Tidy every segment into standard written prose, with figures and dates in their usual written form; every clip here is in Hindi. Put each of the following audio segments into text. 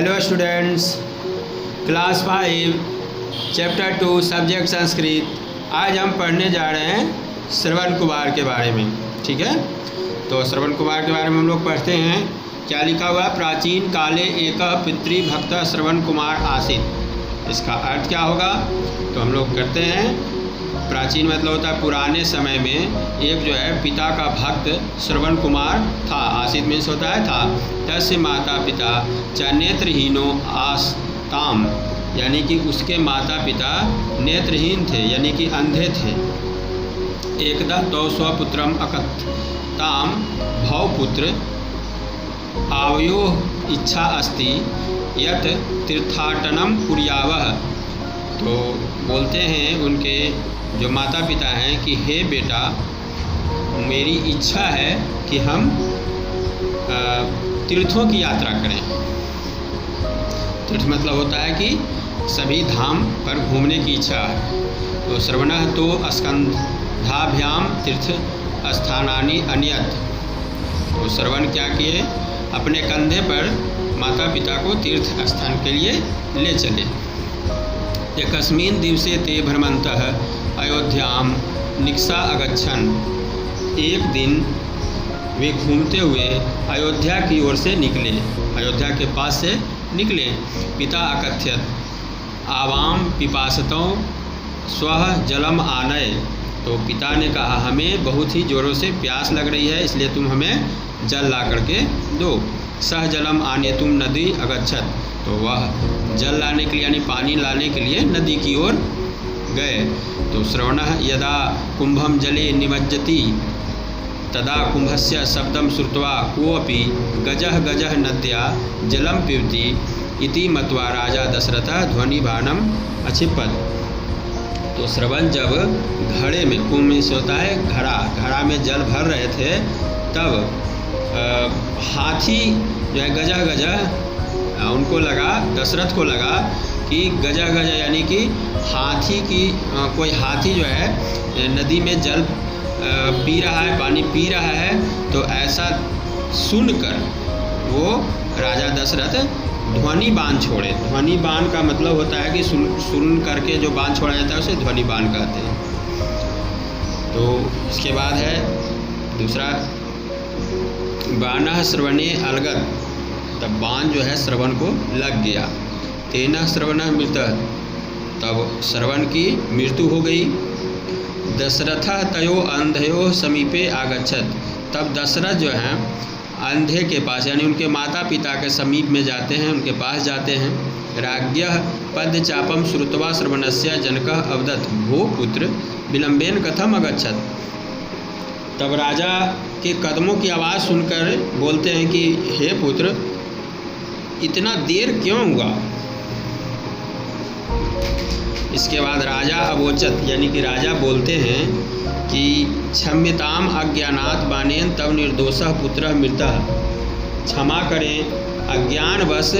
Hello students, class 5 chapter 2 subject Sanskrit. आज हम पढ़ने जा रहे हैं श्रवण कुमार के बारे में। ठीक है, तो श्रवण कुमार के बारे में हम लोग पढ़ते हैं। क्या लिखा हुआ है? प्राचीन काले एक पितृभक्त श्रवण कुमार आसीत्। इसका अर्थ क्या होगा? तो हम लोग करते हैं। प्राचीन मतलब होता है पुराने समय में एक जो है पिता का भक्त श्रवण कुमार था। आसीत् मीन्स होता है था। तस्य माता पिता च नेत्रहीनो आस्ताम, यानी कि उसके माता पिता नेत्रहीन थे, यानी कि अंधे थे। एकदा तौ स्वपुत्रम अकथ ताम भवपुत्र आवयो इच्छा अस्ति यत तीर्थाटनम कुर्यावः। तो बोलते हैं उनके जो माता पिता हैं कि हे बेटा, मेरी इच्छा है कि हम तीर्थों की यात्रा करें। तीर्थ मतलब होता है कि सभी धाम पर घूमने की इच्छा है। तो श्रवणः तो स्कंधाभ्याम तीर्थ स्थानानि अन्यत। तो श्रवण क्या किए? अपने कंधे पर माता पिता को तीर्थ स्थान के लिए ले चले। एकस्मिन् दिवसे ते भ्रमन्तः अयोध्याम निक्सा अगच्छन्। एक दिन वे घूमते हुए अयोध्या की ओर से निकले, अयोध्या के पास से निकले। पिता अकथयत् आवाम पिपासतौ स्वः जलम आनय। तो पिता ने कहा, हमें बहुत ही ज़ोरों से प्यास लग रही है, इसलिए तुम हमें जल ला करके दो। सह जलम आनेतुम नदी अगच्छत्। तो वह जल लाने के लिए यानी पानी लाने के लिए नदी की ओर गए। तो श्रवणः यदा कुंभम जले निमज्जति तदा कुंभस्य शब्दम श्रुत्वा कोऽपि गजः गजः नद्या जलम पिबति इति मत्वा राजा दशरथः ध्वनिबाणम अक्षिपत्। तो श्रवण जब घड़े में, कुंभ में से होता है घड़ा में जल भर रहे थे, तब हाथी जो है गजह गजह उनको लगा, दशरथ को लगा कि गजह गजह यानी कि हाथी की कोई हाथी जो है नदी में जल पी रहा है, पानी पी रहा है। तो ऐसा सुनकर वो राजा दशरथ ध्वनि बाण छोड़े। ध्वनि बाण का मतलब होता है कि सुन करके जो बाण छोड़ा जाता है उसे ध्वनि बाण कहते हैं। तो इसके बाद है दूसरा, बाणः श्रवणे अलगत। तब बाण जो है श्रवण को लग गया। तेना श्रवणः मृतः। तब श्रवण की मृत्यु हो गई। दशरथः तयो अंधयो समीपे आगच्छत्। तब दशरथ जो है अंधे के पास यानी उनके माता पिता के समीप में जाते हैं, उनके पास जाते हैं। राज्ञः पदचापम श्रुत्वा श्रवणस्य जनकः अवदत् भो पुत्र विलंबेन कथम अगच्छत्। तब राजा के कदमों की आवाज़ सुनकर बोलते हैं कि हे पुत्र, इतना देर क्यों हुआ? इसके बाद राजा अवोचत यानी कि राजा बोलते हैं कि क्षम्यताम अज्ञानात् बाणेन तव निर्दोषः पुत्रः मृतः। क्षमा करें, अज्ञानवश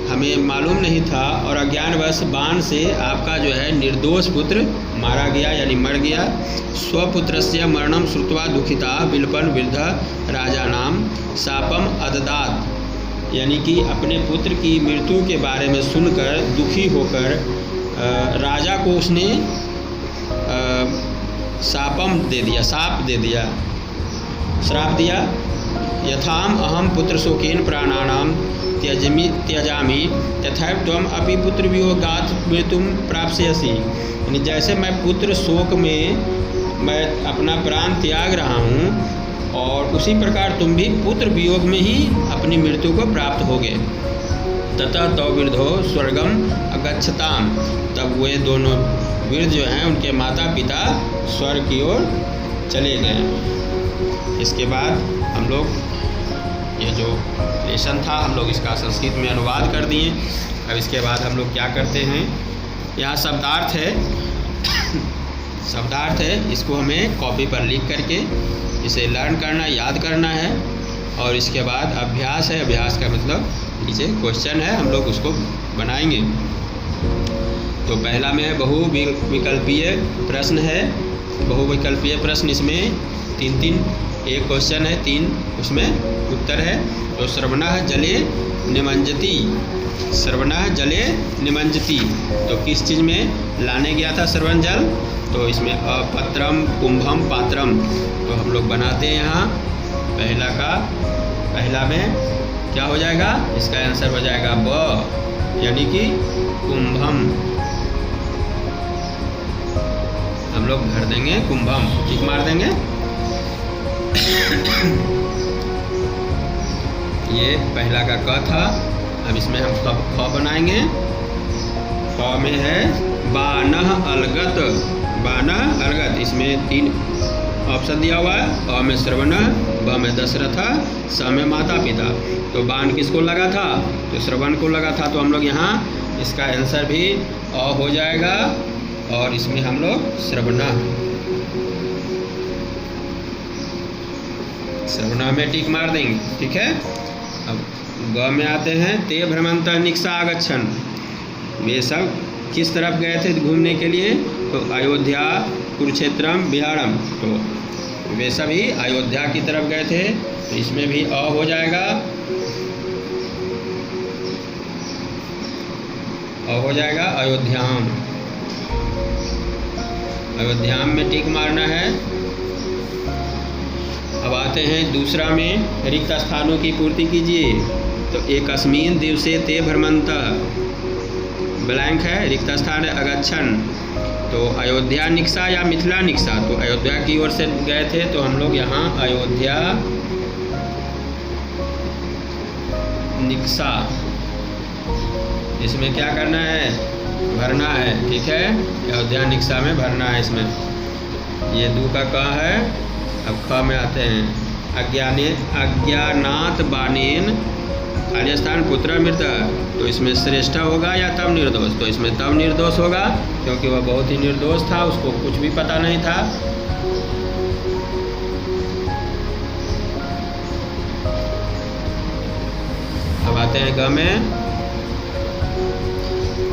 हमें मालूम नहीं था और अज्ञानवश बाण से आपका जो है निर्दोष पुत्र मारा गया यानी मर गया। स्वपुत्रस्य मरणं श्रुत्वा दुखिता विलपन वृद्धः राजानाम शापम अददात्। यानी कि अपने पुत्र की मृत्यु के बारे में सुनकर दुखी होकर राजा को उसने शाप दे दिया, श्राप दिया। यथाम अहम पुत्र शोकेन प्राणानाम त्यजामि तथैव त्वम अपि पुत्र वियोगात् मृत्युम प्राप्स्यसि। यानी जैसे मैं पुत्र शोक में मैं अपना प्राण त्याग रहा हूँ, और उसी प्रकार तुम भी पुत्र वियोग में ही अपनी मृत्यु को प्राप्त होगे। ततः तौ वृद्धो स्वर्गम अगच्छताम। तब वे दोनों वृद्ध जो हैं उनके माता पिता स्वर्ग की ओर चले गए। इसके बाद हम लोग ये जो लेसन था हम लोग इसका संस्कृत में अनुवाद कर दिए। अब इसके बाद हम लोग क्या करते हैं, यहाँ शब्दार्थ है शब्दार्थ है, इसको हमें कॉपी पर लिख करके इसे लर्न करना, याद करना है। और इसके बाद अभ्यास है। अभ्यास का मतलब नीचे क्वेश्चन है, हम लोग उसको बनाएंगे। तो पहला में है बहुविकल्पीय प्रश्न है। बहुविकल्पीय प्रश्न, इसमें 3-3 एक क्वेश्चन है, 3 उसमें उत्तर है। तो श्रवणः जले निमज्जति, श्रवणः जले निमज्जति, तो किस चीज़ में लाने गया था श्रवण जल? तो इसमें अपत्रम कुंभम पात्रम, तो हम लोग बनाते हैं यहाँ पहला में क्या हो जाएगा? इसका आंसर हो जाएगा ब, यानी कि कुंभम। हम लोग भर देंगे कुंभम, टिक मार देंगे। ये पहला का क था। अब इसमें हम ख बनाएंगे। ख में है बानः अलगत, बानः अलगत, इसमें 3 ऑप्शन दिया हुआ है। अ में श्रवणः, ब में दशरथ, स में माता पिता। तो बाण किसको लगा था? तो श्रवण को लगा था। तो हम लोग यहाँ इसका आंसर भी अ हो जाएगा और इसमें हम लोग श्रवणः में टिक मार देंगे, ठीक है। अब ग में आते हैं। ते भ्रमन्तः निक्षा आगच्छन्, ये सब किस तरफ गए थे घूमने के लिए? तो अयोध्या, कुरुक्षेत्रम, बिहारम, तो वे सभी अयोध्या की तरफ गए थे। तो इसमें भी अ हो जाएगा, अ हो जाएगा अयोध्याम, अयोध्याम में टिक मारना है। अब आते हैं दूसरा में, रिक्त स्थानों की पूर्ति कीजिए। तो एकस्मिन् दिवसे ते भ्रमन्तः, ब्लैंक है, रिक्त स्थान है अगच्छन्, तो अयोध्या निक्षा या मिथिला निक्षा, तो अयोध्या की ओर से गए थे। तो हम लोग यहाँ अयोध्या निक्षा, इसमें क्या करना है? भरना है, ठीक है। अयोध्या निक्षा में भरना है इसमें। ये दू का क है। अब ख में आते हैं। अज्ञानात बाणेन खाली स्थान पुत्र मृत, तो इसमें श्रेष्ठ होगा या तब निर्दोष? तो इसमें तब निर्दोष होगा, क्योंकि वह बहुत ही निर्दोष था, उसको कुछ भी पता नहीं था। अब आते हैं ग में।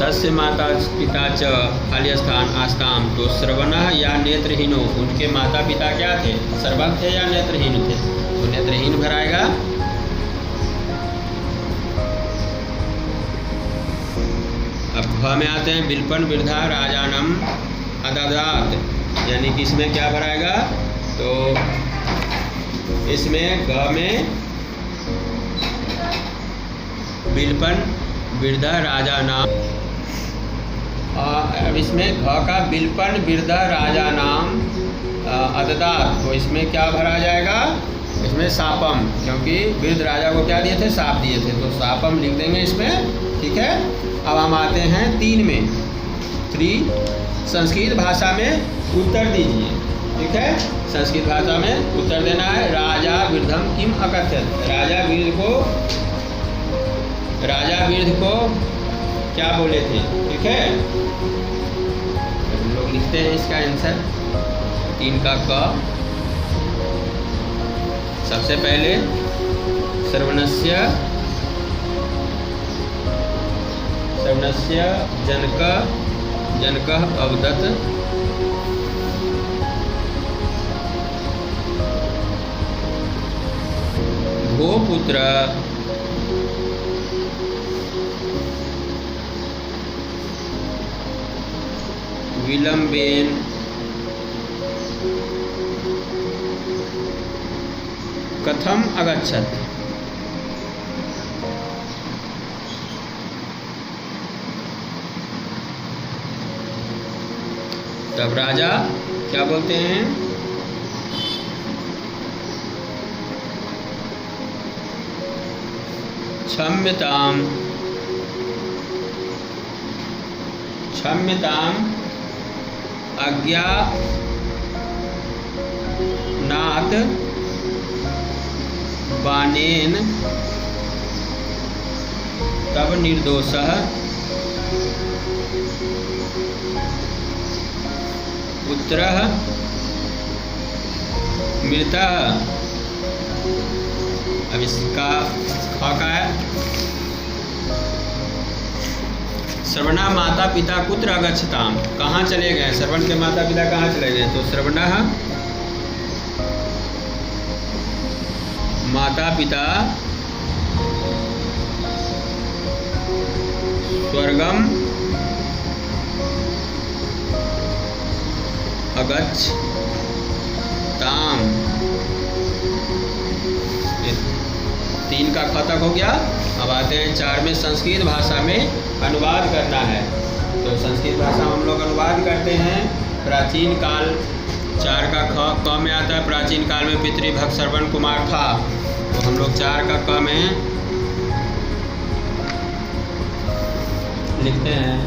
तस्य माता पिता च खाली स्थान आस्ताम, तो श्रवणः या नेत्रहीनो, उनके माता पिता क्या थे? श्रवण थे या नेत्रहीन थे? तो नेत्रहीन भराएगा। अब भ में आते हैं। बिल्पन वृद्धा राजानम अददात, यानी कि इसमें क्या भराएगा? तो इसमें ग में बिल्पन वृद्धा राजानाम, अब इसमें घ का बिल्पन वृद्ध राजा नाम अददात, तो इसमें क्या भरा जाएगा? इसमें सापम, क्योंकि वृद्ध राजा को क्या दिए थे? साप दिए थे, तो सापम लिख देंगे इसमें, ठीक है। अब हम आते हैं 3 में। 3 संस्कृत भाषा में उत्तर दीजिए, ठीक है। संस्कृत भाषा में उत्तर देना है। राजा वृद्धम किम अकथयत, राजा वृद्ध को क्या बोले थे, ठीक है। हम लोग लिखते हैं इसका आंसर। 3 का क, सबसे पहले श्रवणस्य जनकः अवदत्, भोपुत्र विलंबेन कथम अगच्छत, तब राजा क्या बोलते हैं? क्षम्यताम, क्षम्यताम अज्ञानात बाणेन तब निर्दोषः पुत्रः मृतः। अब इसका ख का है। श्रवणा माता पिता कुत्र अगच्छताम, कहाँ चले गए? श्रवण के माता पिता कहाँ चले गए? तो श्रवणः माता पिता स्वर्गम अगच्छताम। 3 का ख तक हो गया। अब आते हैं 4 में। संस्कृत भाषा में अनुवाद करना है। तो संस्कृत भाषा में हम लोग अनुवाद करते हैं। प्राचीन काल 4 का क में आता है। प्राचीन काल में पितृभक्त श्रवण कुमार था। तो हम लोग 4 का क में लिखते हैं।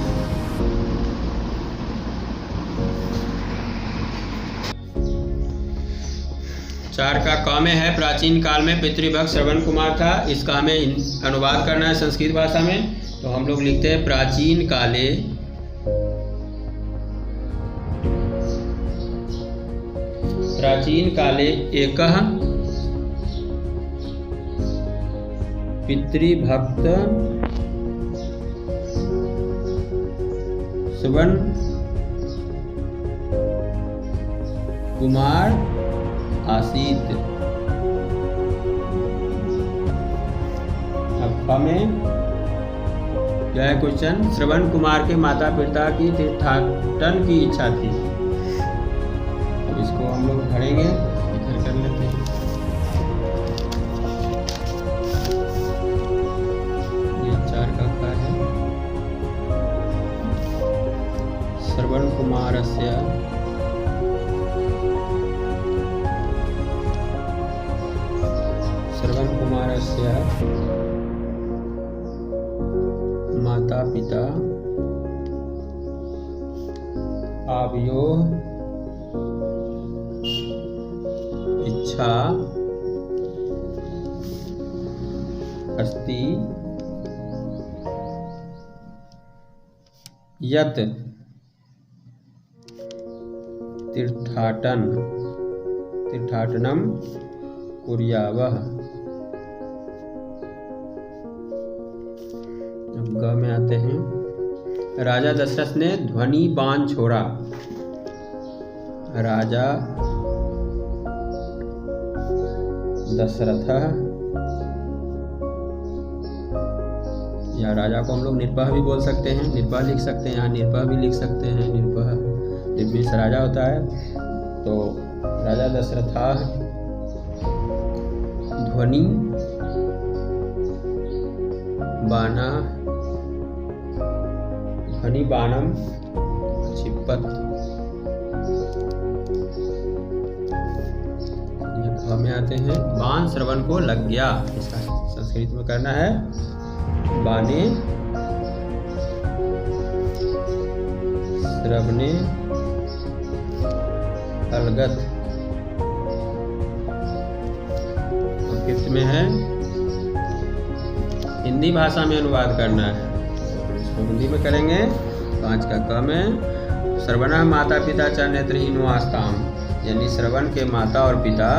चार का क में है। प्राचीन काल में पितृभक्त श्रवण कुमार था। इसका हमें अनुवाद करना है संस्कृत भाषा में। तो हम लोग लिखते हैं प्राचीन काले एकः पितृभक्त श्रवण कुमार आसीत। अब में क्या है क्वेश्चन? श्रवण कुमार के माता पिता की तीर्थाटन की इच्छा थी। अब इसको हम लोग पढ़ेंगे, इधर कर लेते हैं। ये 4 का क है। श्रवण कुमारस्य माता पिता आवयोः इच्छा अस्ति यत् तीर्थाटनम कुर्यावः। अब ग में आते हैं। राजा दशरथ ने ध्वनि बाण छोड़ा। राजा दशरथ, या राजा को हम लोग निर्भय भी बोल सकते हैं, निर्भय लिख सकते हैं, यहाँ निर्भय भी लिख सकते हैं। निर्भय से राजा होता है। तो राजा दशरथा ध्वनि बाणम क्षिपत। ये घ में आते हैं। बाण श्रवण को लग गया। इसका संस्कृत में करना है बाणे श्रवणे अलगत। फिफ्थ में है हिंदी भाषा में अनुवाद करना है। इसको हिंदी में करेंगे। 5 का क में श्रवणः माता पिता च नेत्रहीनो आस्ताम, यानी श्रवण के माता और पिता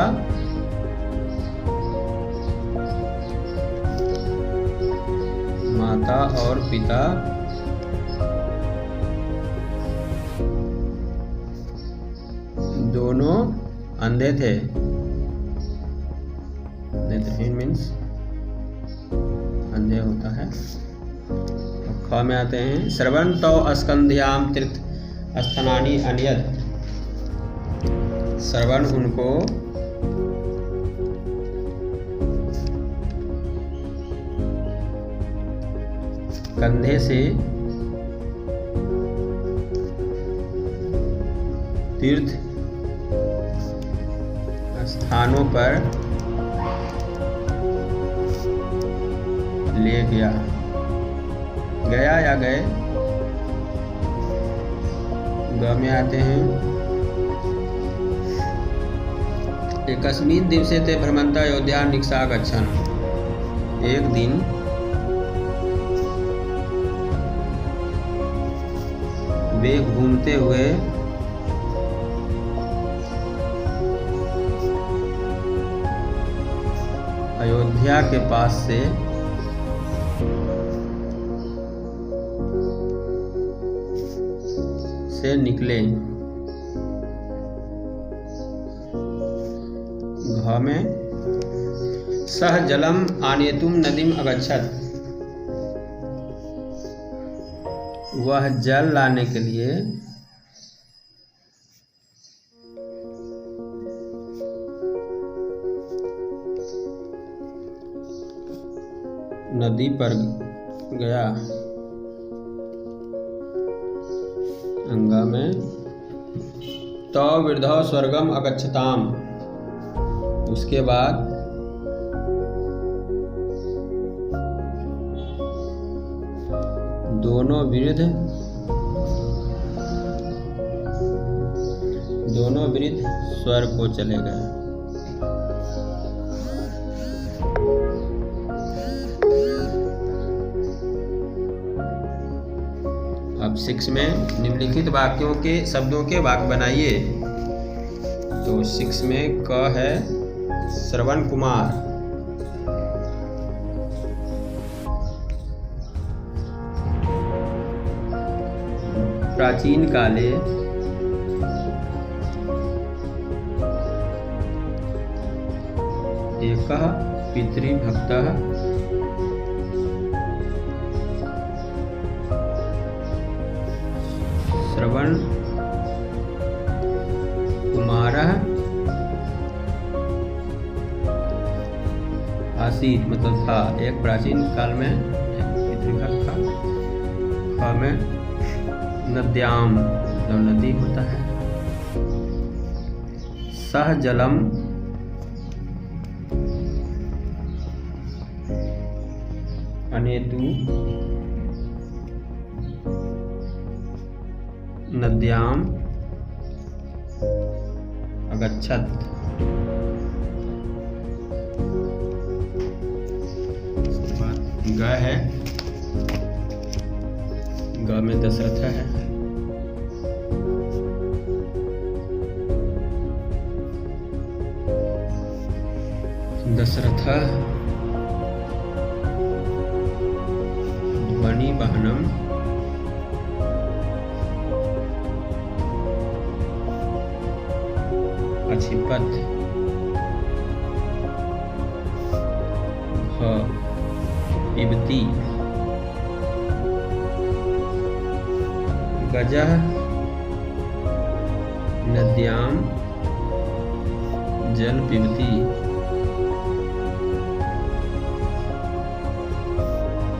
दोनों अंधे थे। नेत्रहीन मीन्स अंधे होता है। ख में आते हैं। श्रवण तो अस्कंध्याम तीर्थ स्थानानि अन्यत्। श्रवण उनको कंधे से तीर्थ स्थानों पर ले गया या गए। ग में आते हैं। एकस्मिन् दिवसे ते भ्रमन्ता अयोध्या निक्षा गच्छन्। एक दिन वे घूमते हुए अयोध्या के पास से निकले। घ में सह जलम आनेतुम नदीम अगच्छत, वह जल लाने के लिए नदी पर गया। अंगा में तो वृद्धौ स्वर्गम अगच्छताम, उसके बाद दोनों वृद्ध स्वर्ग को चले गए। अब 6 में निम्नलिखित वाक्यों के शब्दों के वाक्य बनाइए। तो 6 में क है श्रवण कुमार, प्राचीन काले एकः पितृभक्तः श्रवण कुमारः आसीत, मतलब था, एक प्राचीन काल में एक पितृभक्त था। ख में नद्याम, मतलब नदी होता है। सह जलम अनेतु नद्याम अगच्छत, ग है, ग में दशरथ है। दशरथ ध्वनि वाहनम अक्षिपत, पिबती, गजः नद्याम जल पिबती,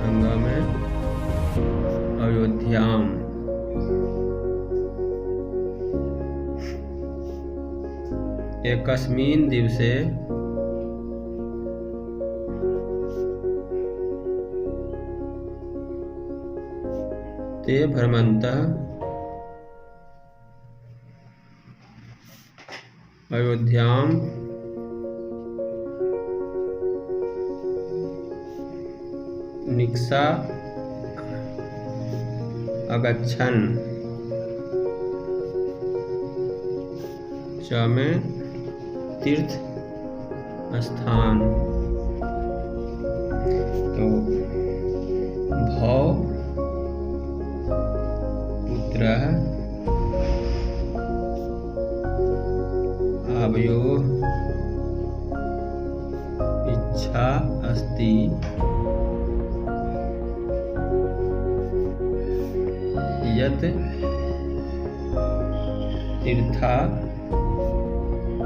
अंगा में अयोध्याम, एकस्मिन् दिवसे ते भ्रमन्तः अयोध्याम निक्सा अगच्छन्, च में तीर्थ स्थान। तो भव पुत्रः आवयोः इच्छा अस्ति यत्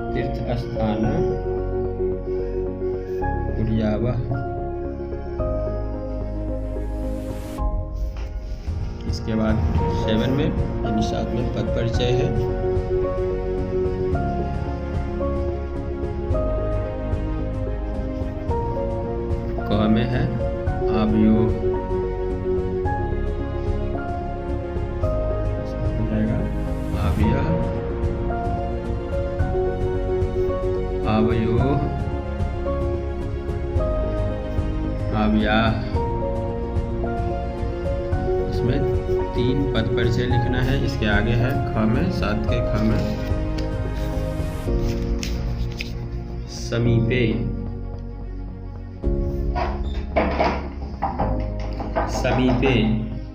तीर्थस्थान कुर्यावः। इसके बाद 7 में यानी 7 में पद परिचय है। क में है आवयोग, आवयोः आव्याः, इसमें 3 पद परिचय लिखना है। इसके आगे है ख में, 7 के ख में समीपे, समीपे,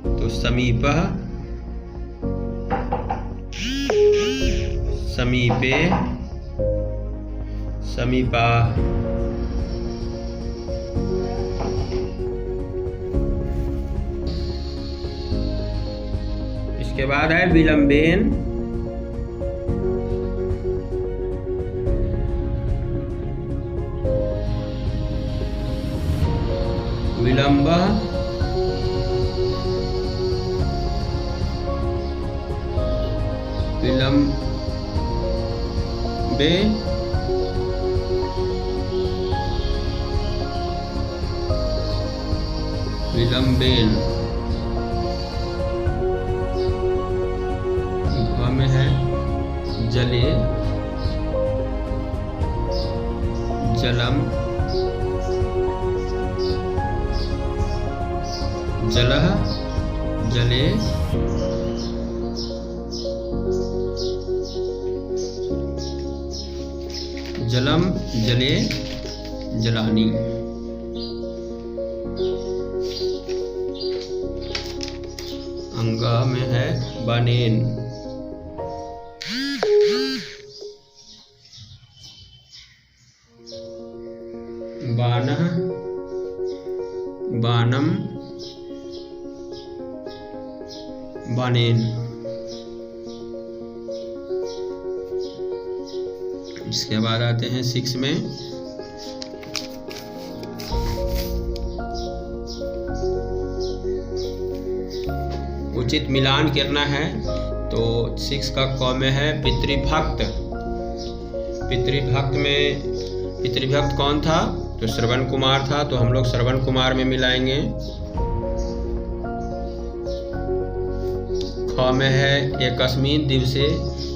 तो समीपः, समीपे, समीपाः, उसके बाद है विलंबेन, विलंब, विलंबे, विलंबेन। घ में है जले, जलम, जलः, जले, जलम, जले, जलानी। अंगा में है बनेन, बानः, बानम, बानेन। इसके बाद आते हैं 6 में, उचित मिलान करना है। तो 6 का क में है पितृभक्त। पितृभक्त में पितृभक्त कौन था? तो श्रवण कुमार था, तो हम लोग श्रवण कुमार में मिलाएंगे। ख में है एकस्मिन दिवसे,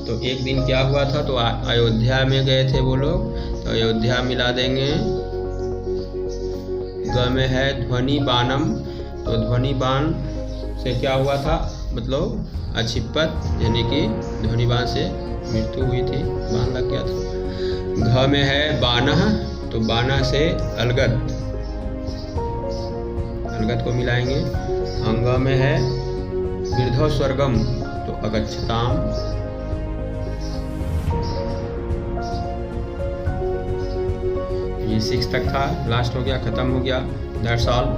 तो एक दिन क्या हुआ था? तो अयोध्या में गए थे वो लोग, तो अयोध्या मिला देंगे। ग में है ध्वनि बाणम, तो ध्वनि बाण से क्या हुआ था? मतलब अक्षिपत, यानी कि ध्वनि बाण से मृत्यु हुई थी, बाण लग गया था। घ में है बाणः, तो बाणः से अलगत, अलगत को मिलाएंगे। अंग में है वृद्धो स्वर्गम, तो अगच्छताम। ये 6 तक था, लास्ट हो गया, खत्म हो गया। That's all.